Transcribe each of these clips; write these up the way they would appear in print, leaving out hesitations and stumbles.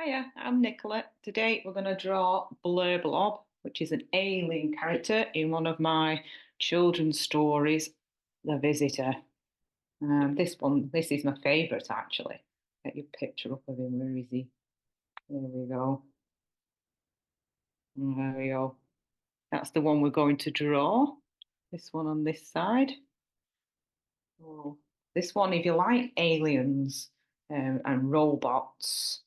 Hiya, I'm Nicola. Today we're going to draw Blur Blob, which is an alien character in one of my children's stories, The Visitor. This is my favourite actually. Get your picture up of him. Where is he? There we go. There we go. That's the one we're going to draw. This one on this side. Oh, this one, if you like aliens and robots,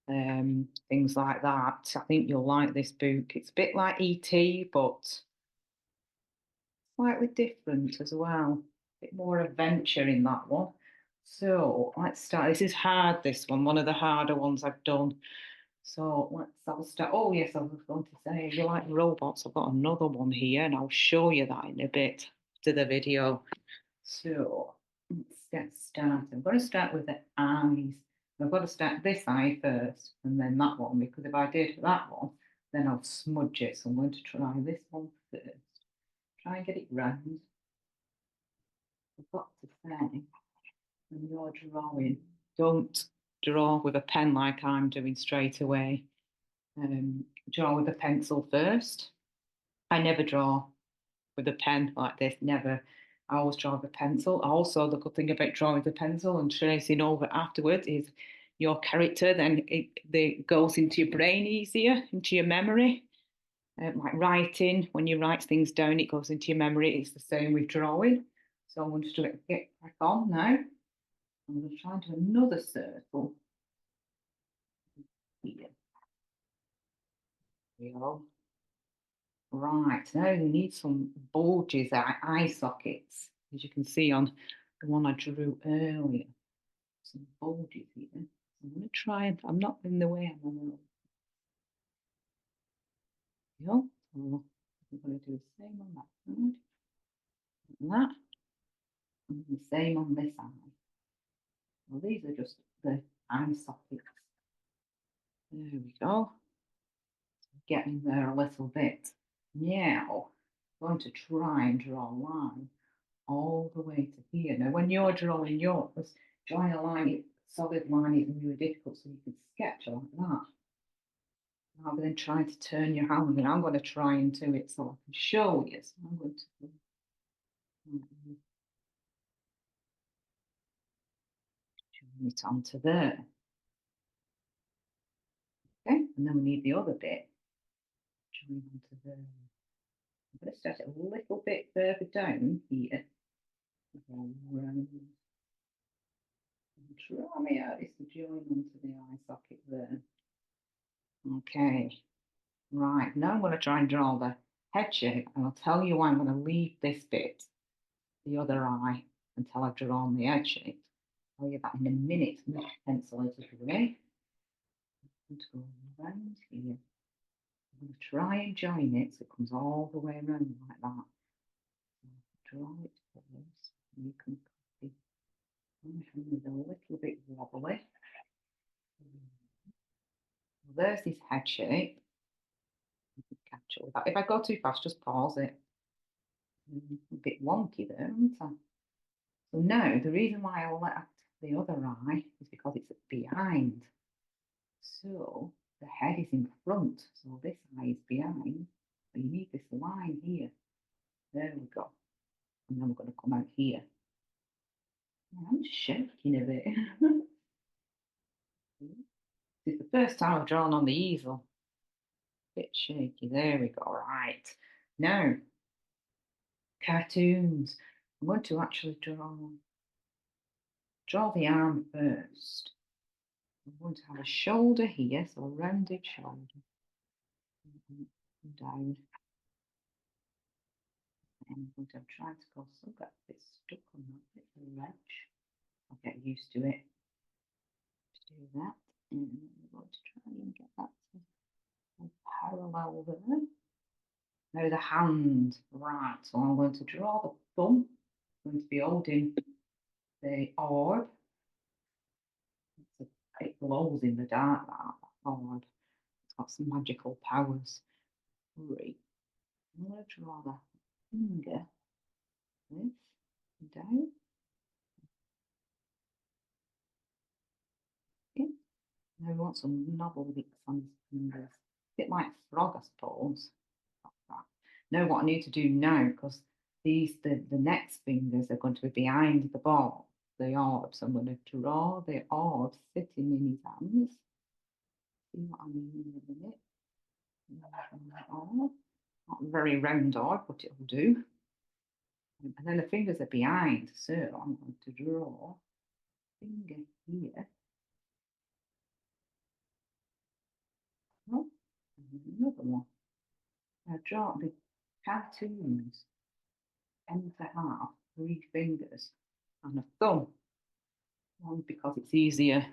things like that. I think you'll like this book. It's a bit like E.T., but slightly different as well. A bit more adventure in that one. So let's start. This is hard, this one of the harder ones I've done. So I'll start. Oh, yes, I was going to say, if you like robots, I've got another one here, and I'll show you that in a bit to the video. So let's get started. I'm going to start with the eyes. I've got to start this eye first and then that one, because if I did that one, then I'll smudge it. So I'm going to try this one first. Try and get it round. I've got to say, when you're drawing, don't draw with a pen like I'm doing straight away. Draw with a pencil first. I never draw with a pen like this, never. I always draw with a pencil. Also, the good thing about drawing with a pencil and tracing over afterwards is your character then it goes into your brain easier, into your memory. Like writing, when you write things down, it goes into your memory. It's the same with drawing. So I'm going to get back on now. I'm going to try and do another circle here. There we go. Right, now we need some bulges, eye sockets, as you can see on the one I drew earlier. Some bulges here. I'm going to try and, I'm not in the way, I'm on the so I'm going to do the same on that side, and that, and the same on this eye. Well, these are just the eye sockets. There we go. Getting there a little bit. Now, I'm going to try and draw a line all the way to here. Now, when you're drawing yours, drawing a line, solid line is really difficult, so you can sketch like that. Rather than trying to turn your hand, and I'm going to try and do it so I can show you. So I'm going to join it onto there. Okay, and then we need the other bit. Join onto there. I'm going to start it a little bit further down here. Try me out is to join onto the eye socket there. Okay, right, now I'm going to try and draw the head shape, and I'll tell you why I'm going to leave this bit, the other eye, until I've drawn the head shape. I'll tell you that in a minute. I'm going to pencil it away. I'm going to go around here. I'm going to try and join it so it comes all the way around like that. Draw it first, and you can copy. My hand is a little bit wobbly. There's this head shape. Catch up with that. If I go too fast, just pause it. A bit wonky there, isn't I? So now the reason why I left the other eye is because it's behind. So the head is in front. So this eye is behind. So you need this line here. There we go. And then we're going to come out here. I'm shaking a bit. It's the first time I've drawn on the easel. Bit shaky. There we go. Right. Now, cartoons. I'm going to actually draw the arm first. I'm going to have a shoulder here, so a rounded shoulder. And down. And I'm going to try to go so that bit stuck on that bit of the edge. I'll get used to it to do that. And I'm going to try and get that to parallel there. Now the hand, right, so I'm going to draw the thumb. I'm going to be holding the orb. It glows in the dark, that orb. It's got some magical powers. Right. I'm going to draw the finger, this, down. Okay. Now we want some novel bits on his fingers. A bit like frog, I suppose. Like that. Now what I need to do now, because the next fingers are going to be behind the ball, the orbs. I'm going to draw the orbs sitting in his hands. See what I mean in a minute. Orb. Not a very round orb, but it'll do. And then the fingers are behind, so I'm going to draw a finger here. Oh, another one. I draw the cartoons end to half, 3 fingers, and a thumb. One because it's easier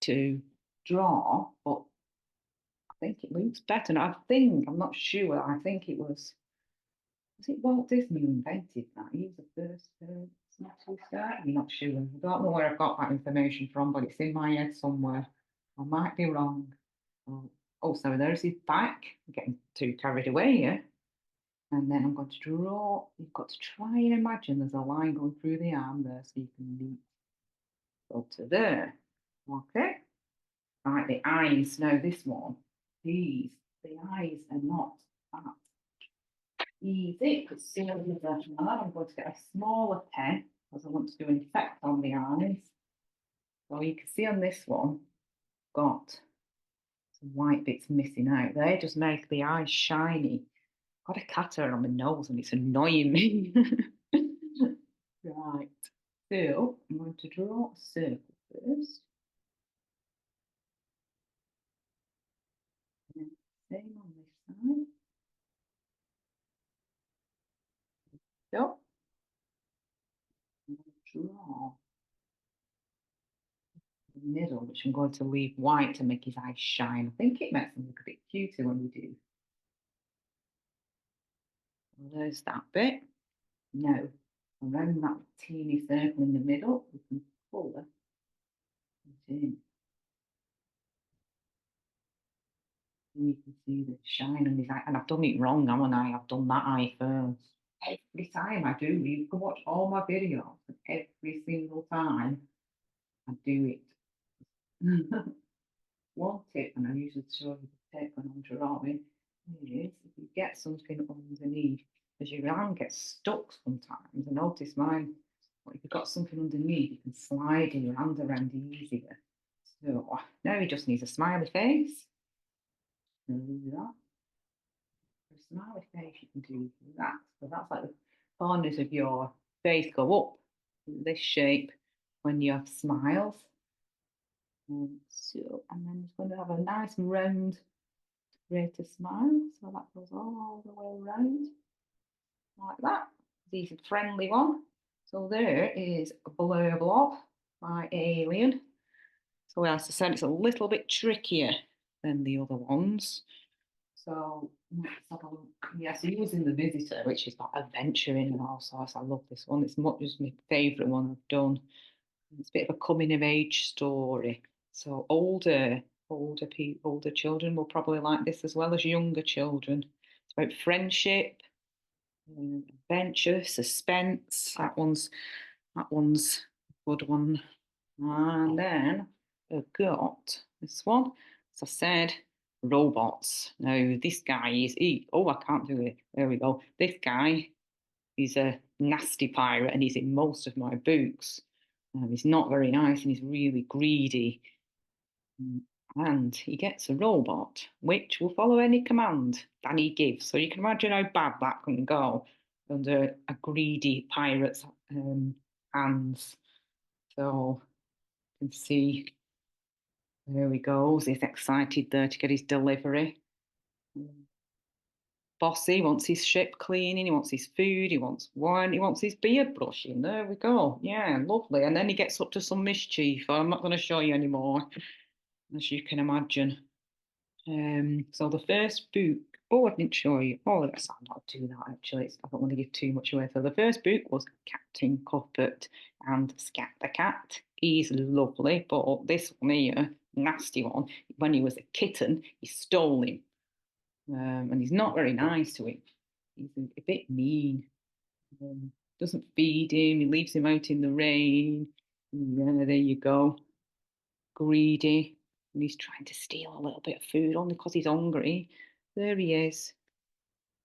to draw, but I think it looks better. And I'm not sure. I think was it Walt Disney who invented that? He was the first person to start. I'm not sure. I don't know where I got that information from, but it's in my head somewhere. I might be wrong. So there's his back. I'm getting too carried away here. And then I'm going to draw. You've got to try and imagine there's a line going through the arm there, so you can go to there. Okay. Right, the eyes. Now this one, the eyes are not that easy. And I'm going to get a smaller pen because I want to do an effect on the eyes. So you can see on this one, got some white bits missing out. They just make the eyes shiny. Got a cat hair on my nose and it's annoying me. Right. So I'm going to draw a circle first. And then same on this side. So I'm going to draw the middle, which I'm going to leave white to make his eyes shine. I think it makes them look a bit cuter when we do. Well, there's that bit. Now, around that teeny circle in the middle, we can colour it in. And you can see the shine on his eye. And I've done it wrong, haven't I? I've done that eye first. Every time I do, you can watch all my videos, and every single time I do it. One tip, and I usually show you the tip when I'm drawing, is if you get something underneath, as your hand gets stuck sometimes. I notice mine, if you've got something underneath, you can slide your hand around easier. So now he just needs a smiley face. Do that. For a smiley face, you can do that. So that's like the corners of your face go up in this shape when you have smiles. And then it's going to have a nice round greater smile. So that goes all the way around like that. This is a friendly one. So there is Blur Blob by Alien. So as I said, it's a little bit trickier than the other ones. So let's have a look. Yes, he was in The Visitor, which is about adventuring and all sorts. I love this one. It's much as my favourite one I've done. It's a bit of a coming of age story. So older children will probably like this as well as younger children. It's about friendship, adventure, suspense. That one's a good one. And then I've got this one. As I said, robots. Now this guy I can't do it. There we go. This guy is a nasty pirate and he's in most of my books. He's not very nice and he's really greedy. And he gets a robot which will follow any command that he gives. So you can imagine how bad that can go under a greedy pirate's hands. So you can see, there he goes. He's excited there to get his delivery. Bossy wants his ship cleaning, he wants his food, he wants wine, he wants his beard brushing. There we go. Yeah, lovely. And then he gets up to some mischief. I'm not going to show you anymore, as you can imagine. So the first book, I didn't show you. Oh, that's I'm not do that actually. I don't want to give too much away. So the first book was Captain Cuthbert and Scat the Cat. He's lovely, but this one here, nasty one, when he was a kitten, he stole him. And he's not very nice to him. He's a bit mean. Doesn't feed him. He leaves him out in the rain. Yeah, there you go. Greedy. And he's trying to steal a little bit of food only because he's hungry. There he is.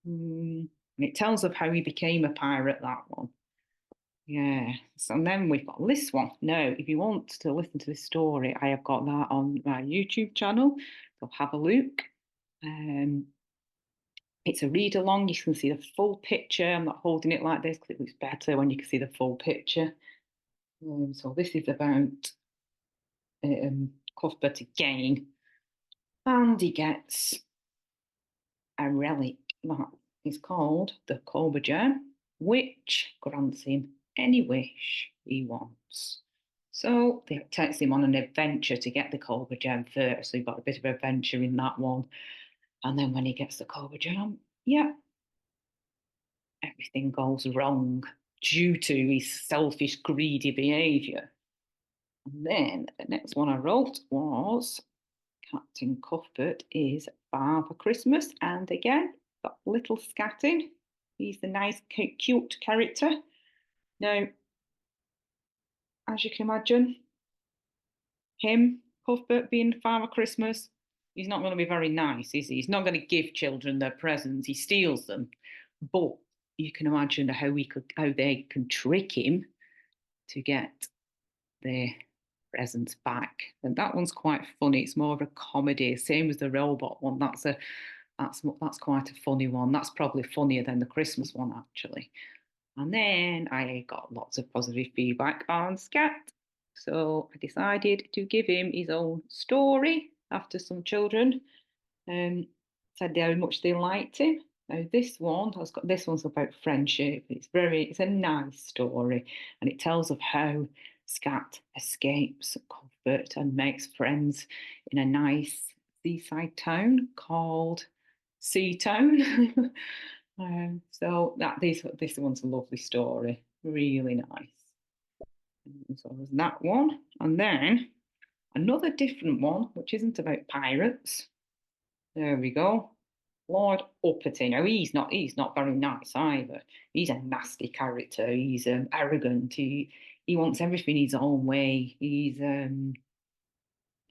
And it tells of how he became a pirate, that one. Yeah. So and then we've got this one. Now, if you want to listen to this story, I have got that on my YouTube channel. So have a look. It's a read along. You can see the full picture. I'm not holding it like this because it looks better when you can see the full picture. So this is about Cuthbert again. And he gets a relic that is called the Cobra Gem, which grants him any wish he wants. So they takes him on an adventure to get the Cobra Gem first. So you've got a bit of adventure in that one. And then when he gets the Cobra Gem, yeah, everything goes wrong due to his selfish, greedy behaviour. And then the next one I wrote was Captain Cuthbert is Father Christmas. And again, got little Scat in. He's the nice, cute character. Now, as you can imagine, him, Cuthbert, being Father Christmas, he's not going to be very nice, is he? He's not going to give children their presents. He steals them. But you can imagine how they can trick him to get their presents back. And that one's quite funny. It's more of a comedy, same as the robot one. That's quite a funny one. That's probably funnier than the Christmas one, actually. And then I got lots of positive feedback on Scat. So I decided to give him his own story after some children said how much they liked him. Now this one's about friendship. It's a nice story, and it tells of how Scat escapes Cuthbert and makes friends in a nice seaside town called Sea Town. So this one's a lovely story, really nice. So there's that one, and then another different one, which isn't about pirates. There we go. Lord Uppity. Now he's not very nice either. He's a nasty character. He's arrogant. He wants everything his own way. He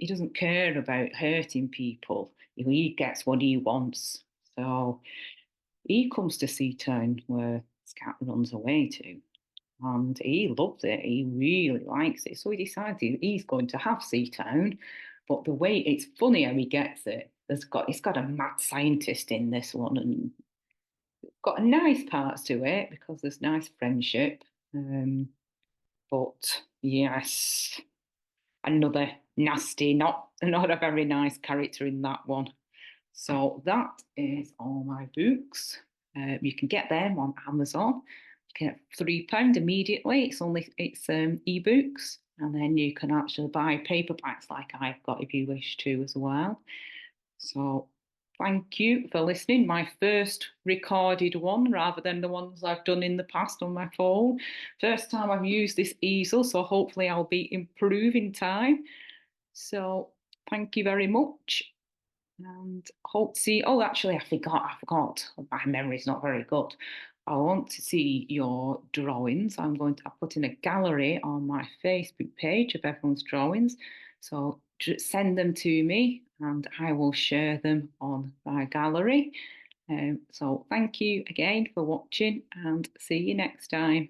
doesn't care about hurting people. He gets what he wants. So he comes to Seatown where Scat runs away to. And he loves it. He really likes it. So he decides he's going to have Seatown. But the way it's funny how he gets it. It's got a mad scientist in this one, and got a nice parts to it because there's nice friendship. But yes, another nasty, not a very nice character in that one. So that is all my books. You can get them on Amazon. You can get £3 immediately. It's ebooks, and then you can actually buy paperbacks like I've got if you wish to as well. So thank you for listening. My first recorded one rather than the ones I've done in the past on my phone. First time I've used this easel, so hopefully I'll be improving time. So thank you very much. And hope to see. Oh, actually, I forgot. My memory's not very good. I want to see your drawings. I put in a gallery on my Facebook page of everyone's drawings. So just send them to me and I will share them on my gallery. So thank you again for watching and see you next time.